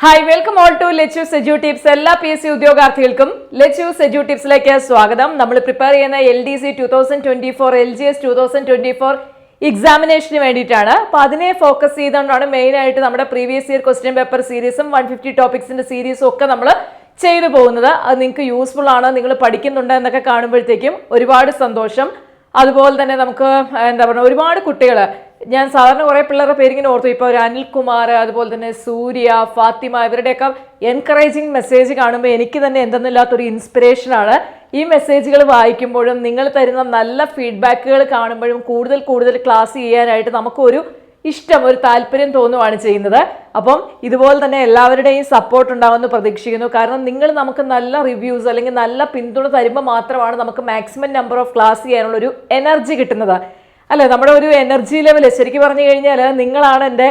Hi welcome all to let us edu tips. എല്ലാ PSC ഉദ്യോഗാർത്ഥികൾക്കും let us edu ടിപ്സിലേക്ക് സ്വാഗതം. നമ്മൾ പ്രിപ്പയർ ചെയ്യുന്ന LDC 2024 LGS 2024 എക്സാമിനേഷന് വേണ്ടിയിട്ടാണ്. അപ്പോൾ അതിനെ ഫോക്കസ് ചെയ്തുകൊണ്ടാണ് മെയിൻ ആയിട്ട് നമ്മുടെ പ്രീവിയസ് ഇയർ ക്വസ്റ്റ്യൻ പേപ്പർ സീരീസും 150 ടോപ്പിക്സിന്റെ സീരീസും ഒക്കെ നമ്മൾ ചെയ്തു പോകുന്നത്. അത് നിങ്ങൾക്ക് യൂസ്ഫുൾ ആണ്, നിങ്ങൾ പഠിക്കുന്നുണ്ട് എന്നൊക്കെ കാണുമ്പോഴത്തേക്കും ഒരുപാട് സന്തോഷം. അതുപോലെ തന്നെ നമുക്ക് എന്താ പറയുക, ഒരുപാട് കുട്ടികൾ, ഞാൻ സാധാരണ കുറേ പിള്ളേരുടെ പേരിങ്ങനെ ഓർത്തു. ഇപ്പോൾ ഒരു അനിൽകുമാർ, അതുപോലെ തന്നെ സൂര്യ, ഫാത്തിമ, ഇവരുടെയൊക്കെ എൻകറേജിങ് മെസ്സേജ് കാണുമ്പോൾ എനിക്ക് തന്നെ എന്തെന്നില്ലാത്തൊരു ഇൻസ്പിറേഷനാണ്. ഈ മെസ്സേജുകൾ വായിക്കുമ്പോഴും നിങ്ങൾ തരുന്ന നല്ല ഫീഡ്ബാക്കുകൾ കാണുമ്പോഴും കൂടുതൽ ക്ലാസ് ചെയ്യാനായിട്ട് നമുക്കൊരു ഇഷ്ടം, ഒരു താല്പര്യം തോന്നുവാണ് ചെയ്യുന്നത്. അപ്പം ഇതുപോലെ തന്നെ എല്ലാവരുടെയും സപ്പോർട്ട് ഉണ്ടാവുമെന്ന് പ്രതീക്ഷിക്കുന്നു. കാരണം നിങ്ങൾ നമുക്ക് നല്ല റിവ്യൂസ് അല്ലെങ്കിൽ നല്ല പിന്തുണ തരുമ്പോൾ മാത്രമാണ് നമുക്ക് മാക്സിമം നമ്പർ ഓഫ് ക്ലാസ് ചെയ്യാനുള്ളൊരു എനർജി കിട്ടുന്നത്. അല്ലെ, നമ്മുടെ ഒരു എനർജി ലെവൽ ശരിക്കും പറഞ്ഞു കഴിഞ്ഞാൽ നിങ്ങളാണ് എൻ്റെ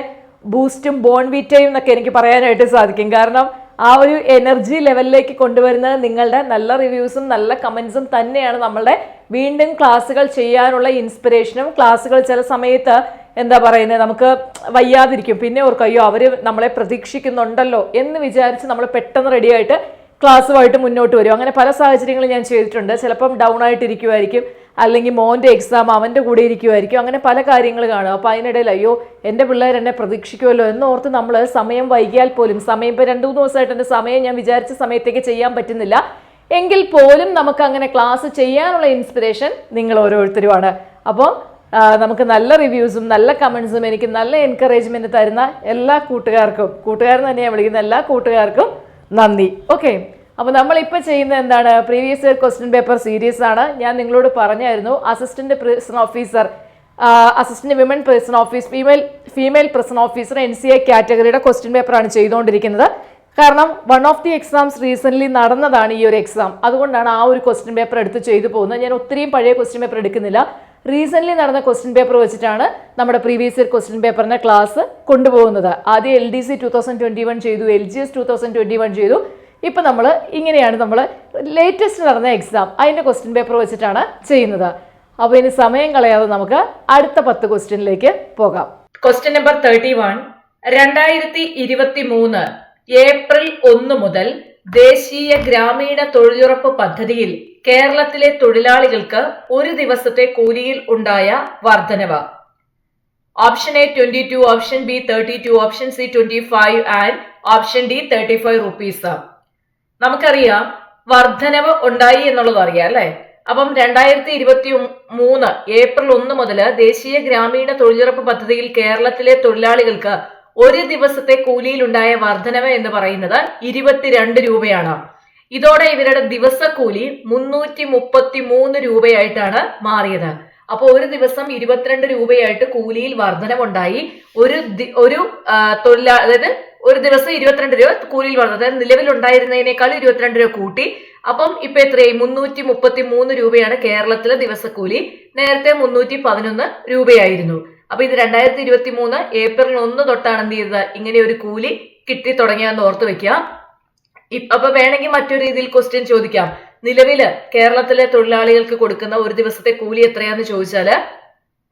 ബൂസ്റ്റും ബോൺവീറ്റയും എന്നൊക്കെ എനിക്ക് പറയാനായിട്ട് സാധിക്കും. കാരണം ആ ഒരു എനർജി ലെവലിലേക്ക് കൊണ്ടുവരുന്നത് നിങ്ങളുടെ നല്ല റിവ്യൂസും നല്ല കമൻസും തന്നെയാണ് നമ്മളുടെ വീണ്ടും ക്ലാസ്സുകൾ ചെയ്യാനുള്ള ഇൻസ്പിറേഷനും. ക്ലാസ്സുകൾ ചില സമയത്ത് എന്താ പറയുന്നത്, നമുക്ക് വയ്യാതിരിക്കും, പിന്നെ ഓർക്കും അയ്യോ അവർ നമ്മളെ പ്രതീക്ഷിക്കുന്നുണ്ടല്ലോ എന്ന് വിചാരിച്ച് നമ്മൾ പെട്ടെന്ന് റെഡിയായിട്ട് ക്ലാസ്സുമായിട്ട് മുന്നോട്ട് വരും. അങ്ങനെ പല സാഹചര്യങ്ങളും ഞാൻ ചെയ്തിട്ടുണ്ട്. ചിലപ്പം ഡൗൺ ആയിട്ടിരിക്കുമായിരിക്കും, അല്ലെങ്കിൽ മോൻ്റെ എക്സാം അവൻ്റെ കൂടെ ഇരിക്കുമായിരിക്കും, അങ്ങനെ പല കാര്യങ്ങൾ കാണും. അപ്പോൾ അതിനിടയിൽ അയ്യോ എൻ്റെ പിള്ളേർ എന്നെ പ്രതീക്ഷിക്കുമല്ലോ എന്നോർത്ത് നമ്മൾ സമയം വൈകിയാൽ പോലും, സമയം ഇപ്പോൾ 2-3 ദിവസമായിട്ട് എൻ്റെ സമയം ഞാൻ വിചാരിച്ച സമയത്തേക്ക് ചെയ്യാൻ പറ്റുന്നില്ല എങ്കിൽ പോലും നമുക്ക് അങ്ങനെ ക്ലാസ് ചെയ്യാനുള്ള ഇൻസ്പിറേഷൻ നിങ്ങൾ ഓരോരുത്തരുമാണ്. അപ്പോൾ നമുക്ക് നല്ല റിവ്യൂസും നല്ല കമൻസും എനിക്ക് നല്ല എൻകറേജ്മെൻറ്റ് തരുന്ന എല്ലാ കൂട്ടുകാർക്കും, കൂട്ടുകാരൻ തന്നെയാണ് വിളിക്കുന്ന എല്ലാ കൂട്ടുകാർക്കും നന്ദി. ഓക്കെ, അപ്പോൾ നമ്മളിപ്പോൾ ചെയ്യുന്നത് എന്താണ്, previous year question paper series ആണ്. ഞാൻ നിങ്ങളോട് പറഞ്ഞായിരുന്നു assistant prison officer, assistant women prison office, female prison officer NCA കാറ്റഗറിയുടെ ക്വസ്റ്റ്യൻ പേപ്പറാണ് ചെയ്തുകൊണ്ടിരിക്കുന്നത്. കാരണം one of the exams recently നടന്നതാണ് ഈ ഒരു എക്സാം. അതുകൊണ്ടാണ് ആ ഒരു ക്വസ്റ്റ്യൻ പേപ്പർ എടുത്ത് ചെയ്തു പോകുന്നത്. ഞാൻ ഒത്തിരിയും പഴയ ക്വസ്റ്റ്യൻ പേപ്പർ എടുക്കുന്നില്ല, റീസെൻ്റ്ലി നടന്ന ക്വസ്റ്റ്യൻ പേപ്പർ വെച്ചിട്ടാണ് നമ്മുടെ പ്രീവിയസ് ഇയർ ക്വസ്റ്റ്യൻ പേപ്പറിൻ്റെ ക്ലാസ് കൊണ്ടുപോകുന്നത്. ആദ്യം LDC 2021 ചെയ്തു, LGS 2021 ചെയ്തു. ഇപ്പം നമ്മൾ ഇങ്ങനെയാണ് നമ്മൾ ലേറ്റസ്റ്റ് നടന്ന എക്സാം അതിൻ്റെ ക്വസ്റ്റ്യൻ പേപ്പർ വെച്ചിട്ടാണ് ചെയ്യുന്നത്. അപ്പോൾ ഇനി സമയം കളയാതെ നമുക്ക് അടുത്ത 10 ക്വസ്റ്റ്യനിലേക്ക് പോകാം. Question number 31. 2023 ഏപ്രിൽ 1 മുതൽ ദേശീയ ഗ്രാമീണ തൊഴിലുറപ്പ് പദ്ധതിയിൽ കേരളത്തിലെ തൊഴിലാളികൾക്ക് ഒരു ദിവസത്തെ കൂലിയിൽ ഉണ്ടായ വർധനവ്. Option A 22, option B 32, option C 25 and option D 35 rupees. നമുക്കറിയാം വർധനവ് ഉണ്ടായി എന്നുള്ളത് അറിയാം അല്ലെ. അപ്പം 2023 ഏപ്രിൽ 1 മുതൽ ദേശീയ ഗ്രാമീണ തൊഴിലുറപ്പ് പദ്ധതിയിൽ കേരളത്തിലെ തൊഴിലാളികൾക്ക് ഒരു ദിവസത്തെ കൂലിയിലുണ്ടായ വർധനവ് എന്ന് പറയുന്നത് 22 രൂപയാണ്. ഇതോടെ ഇവരുടെ ദിവസക്കൂലി 333 രൂപയായിട്ടാണ് മാറിയത്. അപ്പോൾ ഒരു ദിവസം 22 രൂപയായിട്ട് കൂലിയിൽ വർധനവുണ്ടായി. ഒരു തൊഴിലാളി, അതായത് ഒരു ദിവസം 22 രൂപ കൂലിയിൽ വർധന, അതായത് നിലവിലുണ്ടായിരുന്നതിനേക്കാൾ 22 രൂപ കൂട്ടി. അപ്പം ഇപ്പൊ എത്രയായി, 333 രൂപയാണ് കേരളത്തിലെ ദിവസക്കൂലി. നേരത്തെ 311 രൂപയായിരുന്നു. അപ്പൊ ഇത് 2023 ഏപ്രിൽ 1 തൊട്ടാണ് എന്ത് ചെയ്തത്, ഇങ്ങനെ ഒരു കൂലി കിട്ടി തുടങ്ങിയെന്ന് ഓർത്ത് വെക്കുക. അപ്പൊ വേണമെങ്കിൽ മറ്റൊരു രീതിയിൽ ക്വസ്റ്റ്യൻ ചോദിക്കാം. നിലവില് കേരളത്തിലെ തൊഴിലാളികൾക്ക് കൊടുക്കുന്ന ഒരു ദിവസത്തെ കൂലി എത്രയാന്ന് ചോദിച്ചാല്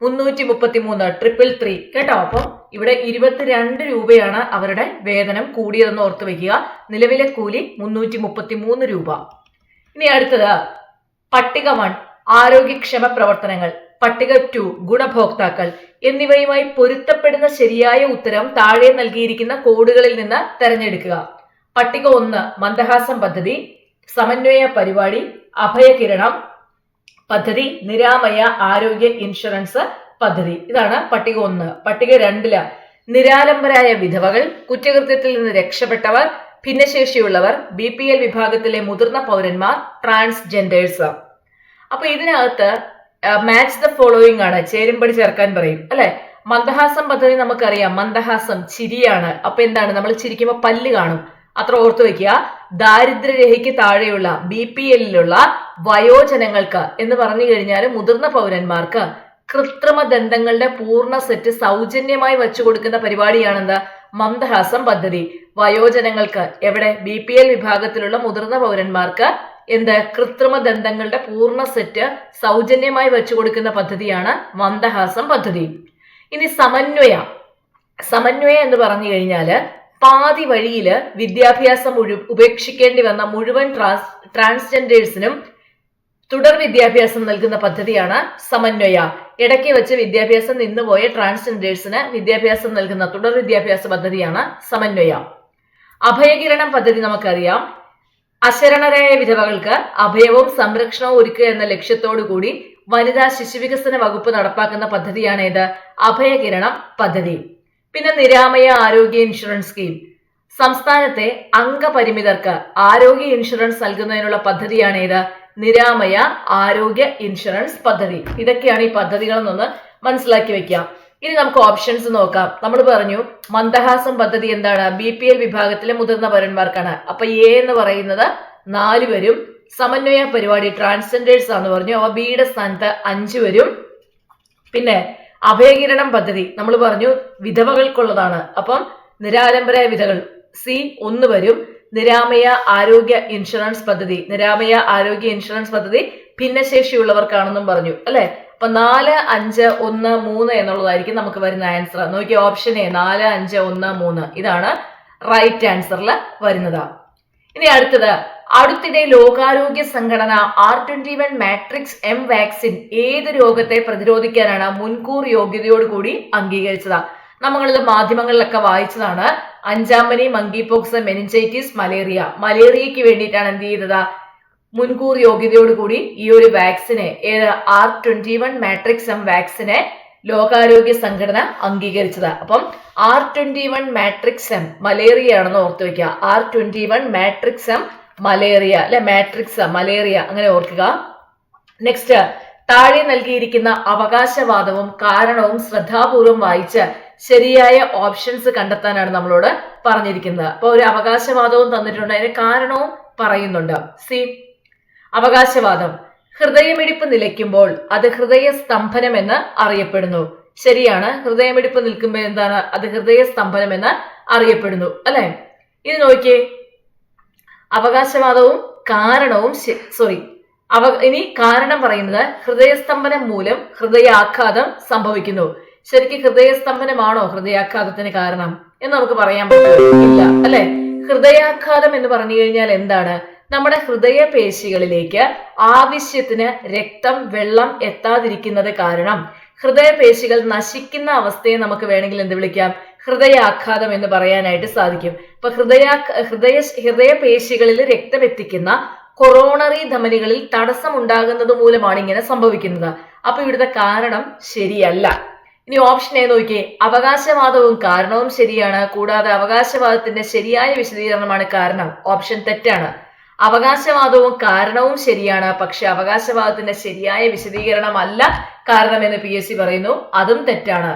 333, 333 കേട്ടോ. അപ്പം ഇവിടെ 22 രൂപയാണ് അവരുടെ വേതനം കൂടിയതെന്ന് ഓർത്ത് വെക്കുക. നിലവിലെ കൂലി 333 രൂപ. ഇനി അടുത്തത് പട്ടിക 1 ആരോഗ്യക്ഷമ പ്രവർത്തനങ്ങൾ, പട്ടിക 2 ഗുണഭോക്താക്കൾ എന്നിവയുമായി പൊരുത്തപ്പെടുന്ന ശരിയായ ഉത്തരം താഴെ നൽകിയിരിക്കുന്ന കോഡുകളിൽ നിന്ന് തെരഞ്ഞെടുക്കുക. പട്ടിക 1 മന്ദഹാസം പദ്ധതി, സമന്വയ പരിപാടി, അഭയകിരണം പദ്ധതി, നിരാമയ ആരോഗ്യ ഇൻഷുറൻസ് പദ്ധതി. ഇതാണ് പട്ടിക 1. പട്ടിക 2 നിരാലംബരായ വിധവകൾ, കുറ്റകൃത്യത്തിൽ നിന്ന് രക്ഷപ്പെട്ടവർ, ഭിന്നശേഷിയുള്ളവർ, BPL വിഭാഗത്തിലെ മുതിർന്ന പൗരന്മാർ, ട്രാൻസ്ജെൻഡേഴ്സ്. അപ്പൊ ഇതിനകത്ത് മാച്ച് ദ ഫോളോയിങ് ആണ്, ചേരുംപടി ചേർക്കാൻ പറയും അല്ലെ. മന്ദഹാസം പദ്ധതി നമുക്കറിയാം, മന്ദഹാസം ചിരിയാണ്. അപ്പൊ എന്താണ്, നമ്മൾ ചിരിക്കുമ്പോൾ പല്ല് കാണും, അത്ര ഓർത്തു വെക്കുക. ദാരിദ്ര്യരേഖയ്ക്ക് താഴെയുള്ള BPLലുള്ള വയോജനങ്ങൾക്ക് എന്ന് പറഞ്ഞു കഴിഞ്ഞാൽ മുതിർന്ന പൗരന്മാർക്ക് കൃത്രിമ ദന്തങ്ങളുടെ പൂർണ്ണ സെറ്റ് സൗജന്യമായി വെച്ചു കൊടുക്കുന്ന പരിപാടിയാണെന്ത്, മന്ദഹാസം പദ്ധതി. വയോജനങ്ങൾക്ക് എവിടെ, BPL വിഭാഗത്തിലുള്ള മുതിർന്ന പൗരന്മാർക്ക് എന്ത്, കൃത്രിമ ദന്തങ്ങളുടെ പൂർണ്ണ സെറ്റ് സൗജന്യമായി വെച്ചു കൊടുക്കുന്ന പദ്ധതിയാണ് മന്ദഹാസം പദ്ധതി. ഇനി സമന്വയ എന്ന് പറഞ്ഞു കഴിഞ്ഞാല് പാതി വഴിയില് വിദ്യാഭ്യാസം ഉപേക്ഷിക്കേണ്ടി വന്ന മുഴുവൻ ട്രാൻസ്ജെൻഡേഴ്സിനും തുടർ വിദ്യാഭ്യാസം നൽകുന്ന പദ്ധതിയാണ് സമന്വയ. ഇടയ്ക്ക് വെച്ച് വിദ്യാഭ്യാസം നിന്നുപോയ ട്രാൻസ്ജെൻഡേഴ്സിന് വിദ്യാഭ്യാസം നൽകുന്ന തുടർ വിദ്യാഭ്യാസ പദ്ധതിയാണ് സമന്വയ. അഭയകിരണം പദ്ധതി നമുക്കറിയാം. അശരണരായ വിധവകൾക്ക് അഭയവും സംരക്ഷണവും ഒരുക്കുക എന്ന ലക്ഷ്യത്തോടു കൂടി വനിതാ ശിശുവികസന വകുപ്പ് നടപ്പാക്കുന്ന പദ്ധതിയാണ് ഇത് അഭയകിരണം പദ്ധതി. പിന്നെ നിരാമയ ആരോഗ്യ ഇൻഷുറൻസ് സ്കീം. സംസ്ഥാനത്തെ അംഗപരിമിതർക്ക് ആരോഗ്യ ഇൻഷുറൻസ് നൽകുന്നതിനുള്ള പദ്ധതിയാണ് ഇത് നിരാമയ ആരോഗ്യ ഇൻഷുറൻസ് പദ്ധതി. ഇതൊക്കെയാണ് ഈ പദ്ധതികളെന്നൊന്ന് മനസ്സിലാക്കി വെക്കാം. ഇനി നമുക്ക് ഓപ്ഷൻസ് നോക്കാം. നമ്മൾ പറഞ്ഞു മന്ദഹാസം പദ്ധതി എന്താണ്? BPL വിഭാഗത്തിലെ മുതിർന്ന പൗരന്മാർക്കാണ്. അപ്പൊ എ എന്ന് പറയുന്നത് 4 വരും. സമന്വയ പരിപാടി ട്രാൻസ്ജെൻഡേഴ്സ് ആണെന്ന് പറഞ്ഞു. അവ ബിയുടെ സ്ഥാനത്ത് 5 വരും. പിന്നെ അഭയകിരണം പദ്ധതി നമ്മൾ പറഞ്ഞു വിധവകൾക്കുള്ളതാണ്. അപ്പം നിരാലംബരായ വിധവകൾ സി 1 വരും. നിരാമയ ആരോഗ്യ ഇൻഷുറൻസ് പദ്ധതി ഭിന്നശേഷിയുള്ളവർക്കാണെന്നും പറഞ്ഞു അല്ലെ. അപ്പൊ 4, 5, 1, 3 എന്നുള്ളതായിരിക്കും നമുക്ക് വരുന്ന ആൻസർ. നോക്കിയ ഓപ്ഷൻ എ 4, 5, 1, 3 ഇതാണ് റൈറ്റ് ആൻസറിൽ വരുന്നത്. ഇനി അടുത്തത്, അടുത്തിടെ ലോകാരോഗ്യ സംഘടന R21 മാട്രിക്സ് M വാക്സിൻ ഏത് രോഗത്തെ പ്രതിരോധിക്കാനാണ് മുൻകൂർ യോഗ്യതയോടുകൂടി അംഗീകരിച്ചത്? നമ്മളിത് മാധ്യമങ്ങളിലൊക്കെ വായിച്ചതാണ്. 5ാം പനി, മങ്കി പോക്സ്, മെനിഞ്ചൈറ്റിസ്, മലേറിയയ്ക്ക് വേണ്ടിയിട്ടാണ് എന്ത് ചെയ്തത്? മുൻകൂർ യോഗ്യതയോടുകൂടി ഈ ഒരു വാക്സിനെ R21 മാട്രിക്സ് M വാക്സിനെ ലോകാരോഗ്യ സംഘടന അംഗീകരിച്ചത്. അപ്പം R21 മാട്രിക്സ് M മലേറിയ ആണെന്ന് ഓർത്തു വെക്കുക. R21 മാട്രിക്സ് M മലേറിയ അല്ലെ, മാട്രിക്സ് മലേറിയ അങ്ങനെ ഓർക്കുക. നെക്സ്റ്റ്, താഴെ നൽകിയിരിക്കുന്ന അവകാശവാദവും കാരണവും ശ്രദ്ധാപൂർവം വായിച്ച് ശരിയായ ഓപ്ഷൻസ് കണ്ടെത്താനാണ് നമ്മളോട് പറഞ്ഞിരിക്കുന്നത്. അപ്പൊ ഒരു അവകാശവാദവും തന്നിട്ടുണ്ട്, അതിന്റെ കാരണവും പറയുന്നുണ്ട്. സി, അവകാശവാദം, ഹൃദയമിടിപ്പ് നിലയ്ക്കുമ്പോൾ അത് ഹൃദയസ്തംഭനം എന്ന് അറിയപ്പെടുന്നു. ശരിയാണ്, ഹൃദയമിടിപ്പ് നിൽക്കുമ്പോൾ എന്താണ്? അത് ഹൃദയസ്തംഭനം എന്ന് അറിയപ്പെടുന്നു അല്ലെ. ഇത് നോക്കിയേ, അവകാശവാദവും കാരണവും ഇനി കാരണം പറയുന്നത് ഹൃദയസ്തംഭനം മൂലം ഹൃദയാഘാതം സംഭവിക്കുന്നു. ശരിക്കും ഹൃദയസ്തംഭനമാണോ ഹൃദയാഘാതത്തിന് കാരണം എന്ന് നമുക്ക് പറയാൻ പറ്റില്ല അല്ലെ. ഹൃദയാഘാതം എന്ന് പറഞ്ഞു കഴിഞ്ഞാൽ എന്താണ്? നമ്മുടെ ഹൃദയപേശികളിലേക്ക് ആവശ്യത്തിന് രക്തം, വെള്ളം എത്താതിരിക്കുന്നത് കാരണം ഹൃദയപേശികൾ നശിക്കുന്ന അവസ്ഥയെ നമുക്ക് വേണമെങ്കിൽ എന്ത് വിളിക്കാം? ഹൃദയാഘാതം എന്ന് പറയാനായിട്ട് സാധിക്കും. അപ്പൊ ഹൃദയപേശികളിൽ രക്തം എത്തിക്കുന്ന കൊറോണറി ധമനികളിൽ തടസ്സം ഉണ്ടാകുന്നത് മൂലമാണ് ഇങ്ങനെ സംഭവിക്കുന്നത്. അപ്പൊ ഇവിടുത്തെ കാരണം ശരിയല്ല. ഇനി ഓപ്ഷൻ എ നോക്കിയേ, അവകാശവാദവും കാരണവും ശരിയാണ്. കൂടാതെ അവകാശവാദത്തിന്റെ ശരിയായ വിശദീകരണമാണ് കാരണം. ഓപ്ഷൻ തെറ്റാണ്. അവകാശവാദവും കാരണവും ശരിയാണ്, പക്ഷെ അവകാശവാദത്തിന്റെ ശരിയായ വിശദീകരണമല്ല കാരണം എന്ന് PSC പറയുന്നു. അതും തെറ്റാണ്.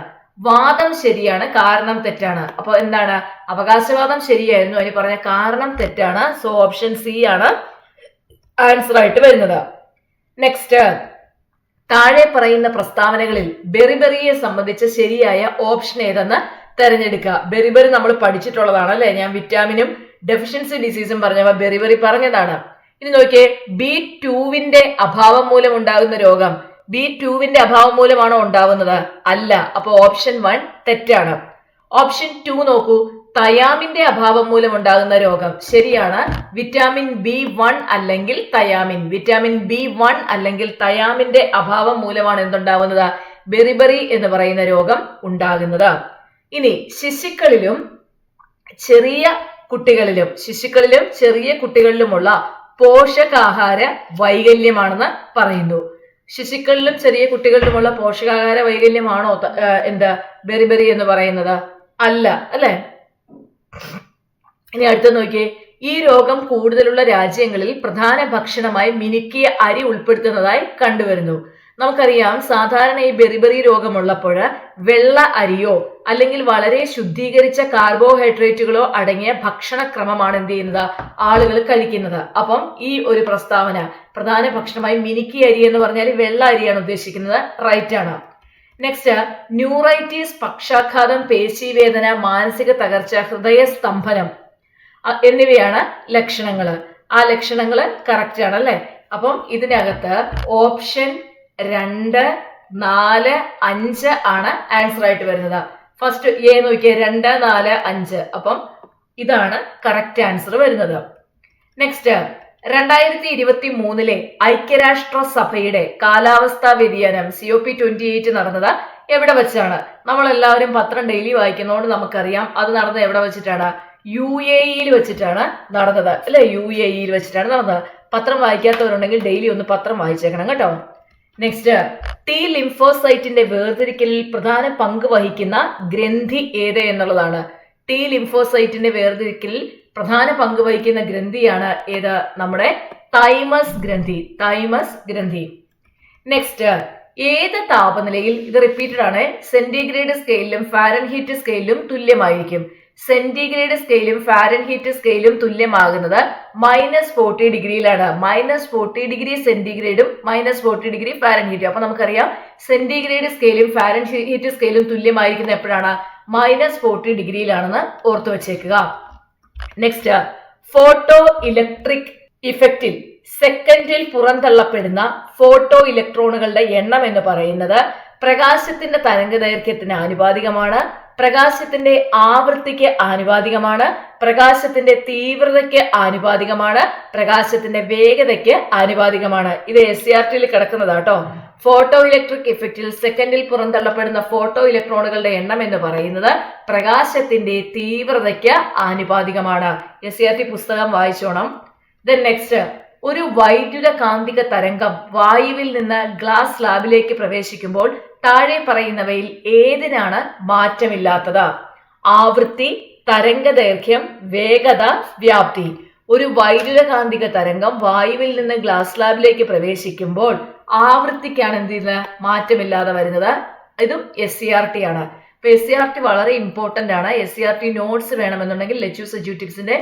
വാദം ശരിയാണ്, കാരണം തെറ്റാണ്. അപ്പൊ എന്താണ്? അവകാശവാദം ശരിയായിരുന്നു, അതിന് പറഞ്ഞ കാരണം തെറ്റാണ്. സോ ഓപ്ഷൻ സി ആണ് ആൻസർ ആയിട്ട് വരുന്നത്. നെക്സ്റ്റ്, താഴെ പറയുന്ന പ്രസ്താവനകളിൽ ബെറിബെറിയെ സംബന്ധിച്ച ശരിയായ ഓപ്ഷൻ ഏതെന്ന് തെരഞ്ഞെടുക്കുക. ബെറിബെറി നമ്മൾ പഠിച്ചിട്ടുള്ളതാണ് അല്ലെ. ഞാൻ വിറ്റാമിനും ഡെഫിഷ്യൻസി ഡിസീസും പറഞ്ഞവ ബെറിബെറി പറഞ്ഞതാണ്. ഇനി നോക്കിയേ, B2വിന്റെ അഭാവം മൂലം ഉണ്ടാകുന്ന രോഗം B2വിന്റെ അഭാവം മൂലമാണോ ഉണ്ടാവുന്നത്? അല്ല. അപ്പൊ ഓപ്ഷൻ 1 തെറ്റാണ്. ഓപ്ഷൻ 2 നോക്കൂ, തയാമിന്റെ അഭാവം മൂലം ഉണ്ടാകുന്ന രോഗം ശരിയാണ്. വിറ്റാമിൻ B1 അല്ലെങ്കിൽ തയാമിന്റെ അഭാവം മൂലമാണ് എന്തുണ്ടാവുന്നത്? ബെറിബെറി എന്ന് പറയുന്ന രോഗം ഉണ്ടാകുന്നത്. ഇനി ശിശുക്കളിലും ചെറിയ കുട്ടികളിലുമുള്ള പോഷകാഹാര വൈകല്യമാണെന്ന് പറയുന്നു. ശിശുക്കളിലും ചെറിയ കുട്ടികളിലുമുള്ള പോഷകാഹാര വൈകല്യമാണോ ബെറിബെറി എന്ന് പറയുന്നത്? അല്ല അല്ലെ. ഇനി അടുത്ത നോക്കിയേ, ഈ രോഗം കൂടുതലുള്ള രാജ്യങ്ങളിൽ പ്രധാന ഭക്ഷണമായി മിനുക്കിയ അരി ഉൾപ്പെടുത്തുന്നതായി കണ്ടുവരുന്നു. നമുക്കറിയാം, സാധാരണ ഈ ബെറിബെറി രോഗമുള്ളപ്പോൾ വെള്ള അരിയോ അല്ലെങ്കിൽ വളരെ ശുദ്ധീകരിച്ച കാർബോഹൈഡ്രേറ്റുകളോ അടങ്ങിയ ഭക്ഷണക്രമമാണ് എന്ത് ചെയ്യുന്നത്? ആളുകൾ കഴിക്കുന്നത്. അപ്പം ഈ ഒരു പ്രസ്താവന പ്രധാന ഭക്ഷണമായി മിനുക്കിയ അരി എന്ന് പറഞ്ഞാൽ വെള്ള അരിയാണ് ഉദ്ദേശിക്കുന്നത്. റൈറ്റ് ആണ്. നെക്സ്റ്റ്, ന്യൂറൈറ്റിസ്, പക്ഷാഘാതം, പേശീവേദന, മാനസിക തകർച്ച, ഹൃദയസ്തംഭനം എന്നിവയാണ് ലക്ഷണങ്ങള്. ആ ലക്ഷണങ്ങള് കറക്റ്റ് ആണ് അല്ലെ. അപ്പം ഇതിനകത്ത് ഓപ്ഷൻ 2, 4, 5 ആണ് ആൻസർ ആയിട്ട് വരുന്നത്. ഫസ്റ്റ് എ നോക്കിയേ, 2, 4, 5. അപ്പം ഇതാണ് കറക്റ്റ് ആൻസർ വരുന്നത്. നെക്സ്റ്റ്, 2023 ഐക്യരാഷ്ട്ര സഭയുടെ കാലാവസ്ഥാ വ്യതിയാനം COP28 നടന്നത് എവിടെ വെച്ചാണ്? നമ്മളെല്ലാവരും പത്രം ഡെയിലി വായിക്കുന്നതുകൊണ്ട് നമുക്കറിയാം അത് നടന്നത് എവിടെ വെച്ചിട്ടാണ്? UAE വെച്ചിട്ടാണ് നടന്നത് അല്ലെ? UAE വെച്ചിട്ടാണ് നടന്നത്. പത്രം വായിക്കാത്തവരുണ്ടെങ്കിൽ ഡെയിലി ഒന്ന് പത്രം വായിച്ചേക്കണം കേട്ടോ. നെക്സ്റ്റ്, T ലിംഫോസൈറ്റിന്റെ വേർതിരിക്കലിൽ പ്രധാന പങ്ക് വഹിക്കുന്ന ഗ്രന്ഥി ഏത് എന്നുള്ളതാണ്. T ലിംഫോസൈറ്റിന്റെ വേർതിരിക്കലിൽ പ്രധാന പങ്ക് വഹിക്കുന്ന ഗ്രന്ഥിയാണ് ഏത്? നമ്മുടെ തൈമസ് ഗ്രന്ഥി. നെക്സ്റ്റ്, ഏത് താപനിലയിൽ, ഇത് റിപ്പീറ്റഡ് ആണ്, സെന്റിഗ്രേഡ് സ്കെയിലും ഫാരൻഹീറ്റ് സ്കെയിലും തുല്യമായിരിക്കും? സെന്റിഗ്രേഡ് സ്കെയിലും ഫാരൻഹീറ്റ് സ്കെയിലും തുല്യമാകുന്നത് -40 ഡിഗ്രിയിലാണ്. -40 സെന്റിഗ്രേഡും -40 ഫാരൻഹീറ്റും. അപ്പൊ നമുക്കറിയാം സെന്റിഗ്രേഡ് സ്കെയിലും ഫാരൻഹീറ്റ് സ്കെയിലും തുല്യമായിരിക്കുന്നത് എപ്പോഴാണ്? -40 ഡിഗ്രിയിലാണെന്ന് ഓർത്തു വെച്ചേക്കുക. നെക്സ്റ്റ്, ഫോട്ടോ ഇലക്ട്രിക് ഇഫക്റ്റിൽ സെക്കൻഡിൽ പുറന്തള്ളപ്പെടുന്ന ഫോട്ടോ ഇലക്ട്രോണുകളുടെ എണ്ണം എന്ന് പറയുന്നത് പ്രകാശത്തിന്റെ തരംഗദൈർഘ്യത്തിന് ആനുപാതികമാണ്, പ്രകാശത്തിന്റെ ആവൃത്തിക്ക് ആനുപാതികമാണ്, പ്രകാശത്തിന്റെ തീവ്രതയ്ക്ക് ആനുപാതികമാണ്, പ്രകാശത്തിന്റെ വേഗതയ്ക്ക് ആനുപാതികമാണ്. ഇത് SCERT കിടക്കുന്നതാട്ടോ. ഫോട്ടോ ഇലക്ട്രിക് ഇഫക്റ്റിൽ സെക്കൻഡിൽ പുറന്തള്ളപ്പെടുന്ന ഫോട്ടോ ഇലക്ട്രോണുകളുടെ എണ്ണം എന്ന് പറയുന്നത് പ്രകാശത്തിന്റെ തീവ്രതയ്ക്ക് ആനുപാതികമാണ്. SCERT പുസ്തകം വായിച്ചോണം. ദെൻ നെക്സ്റ്റ്, ഒരു വൈദ്യുത കാന്തിക തരംഗം വായുവിൽ നിന്ന് ഗ്ലാസ് സ്ലാബിലേക്ക് പ്രവേശിക്കുമ്പോൾ താഴെ പറയുന്നവയിൽ ഏതിനാണ് മാറ്റമില്ലാത്തത്? ആവൃത്തി, തരംഗദൈർഘ്യം, വേഗത, വ്യാപ്തി. ഒരു വൈദ്യുത കാന്തിക തരംഗം വായുവിൽ നിന്ന് ഗ്ലാസ് സ്ലാബിലേക്ക് പ്രവേശിക്കുമ്പോൾ ആവൃത്തിക്കാണ് എന്ത് ചെയ്യുന്നത്? മാറ്റമില്ലാതെ വരുന്നത്. ഇതും SCERT ആണ്. അപ്പൊ SCERT വളരെ ഇമ്പോർട്ടന്റ് ആണ്. SCERT നോട്ട്സ് വേണമെന്നുണ്ടെങ്കിൽ ലെറ്റ്യൂസ് എഡ്യൂട്ടിക്സിന്റെ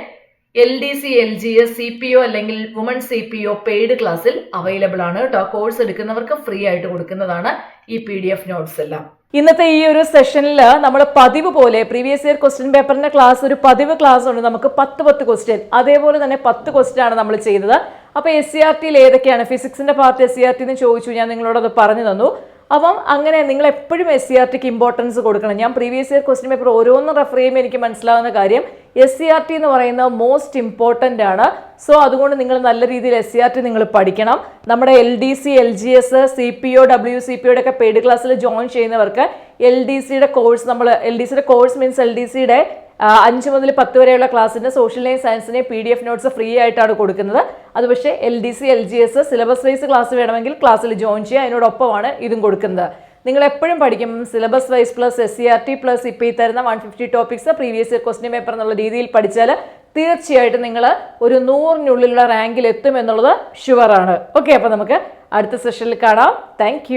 LDC, LGS, CPO അല്ലെങ്കിൽ വുമൺ CPO പെയ്ഡ് ക്ലാസ്സിൽ അവൈലബിൾ ആണ് കേട്ടോ. കോഴ്സ് എടുക്കുന്നവർക്ക് ഫ്രീ ആയിട്ട് കൊടുക്കുന്നതാണ് ഈ PDF നോട്ട്സ് എല്ലാം. ഇന്നത്തെ ഈ ഒരു സെഷനിൽ നമ്മൾ പതിവ് പോലെ പ്രീവിയസ് ഇയർ ക്വസ്റ്റ്യൻ പേപ്പറിന്റെ ക്ലാസ്, ഒരു പതിവ് ക്ലാസ് ഉണ്ട് നമുക്ക് 10 ക്വസ്റ്റ്യൻ, അതേപോലെ തന്നെ 10 ക്വസ്റ്റ്യൻ ആണ് നമ്മൾ ചെയ്തത്. അപ്പൊ SCERT ഏതൊക്കെയാണ്? ഫിസിക്സിന്റെ പാർട്ട് SCERT എന്ന് ചോദിച്ചു, ഞാൻ നിങ്ങളോട് അത് പറഞ്ഞു തന്നു. അപ്പം അങ്ങനെ നിങ്ങൾ എപ്പോഴും SCERT ഇമ്പോർട്ടൻസ് കൊടുക്കണം. ഞാൻ പ്രീവിയസ് ഇയർ ക്വസ്റ്റ്യൻ പേപ്പർ ഓരോന്നും റെഫർ ചെയ്യുമ്പോൾ എനിക്ക് മനസ്സിലാവുന്ന കാര്യം SCERT എന്ന് പറയുന്നത് മോസ്റ്റ് ഇമ്പോർട്ടൻ്റ് ആണ്. സോ അതുകൊണ്ട് നിങ്ങൾ നല്ല രീതിയിൽ SCERT നിങ്ങൾ പഠിക്കണം. നമ്മുടെ LDC, LGS, CPO, WCPOയുടെ ഒക്കെ പെയ്ഡ് ക്ലാസ്സിൽ ജോയിൻ ചെയ്യുന്നവർക്ക് LDCയുടെ കോഴ്സ്, LDCയുടെ കോഴ്സ് മീൻസ് LDCയുടെ 5 മുതൽ 10 വരെയുള്ള ക്ലാസ്സിന്റെ സോഷ്യൽ സയൻസിനെ PDF നോട്ട്സ് ഫ്രീ ആയിട്ടാണ് കൊടുക്കുന്നത്. അത് പക്ഷേ LDC, LGS syllabus wise class വേണമെങ്കിൽ ക്ലാസ്സിൽ ജോയിൻ ചെയ്യുക. അതിനോടൊപ്പമാണ് ഇതും കൊടുക്കുന്നത്. നിങ്ങൾ എപ്പോഴും പഠിക്കും syllabus wise plus SCERT plus ഇപ്പോൾ ഈ തരുന്ന 150 topics previous year question paper എന്നുള്ള രീതിയിൽ പഠിച്ചാൽ തീർച്ചയായിട്ടും നിങ്ങൾ ഒരു 100-നുള്ളിലുള്ള റാങ്കിൽ എത്തും എന്നുള്ളത് ഷുവറാണ്. ഓക്കെ, അപ്പോൾ നമുക്ക് അടുത്ത സെഷനിൽ കാണാം. താങ്ക്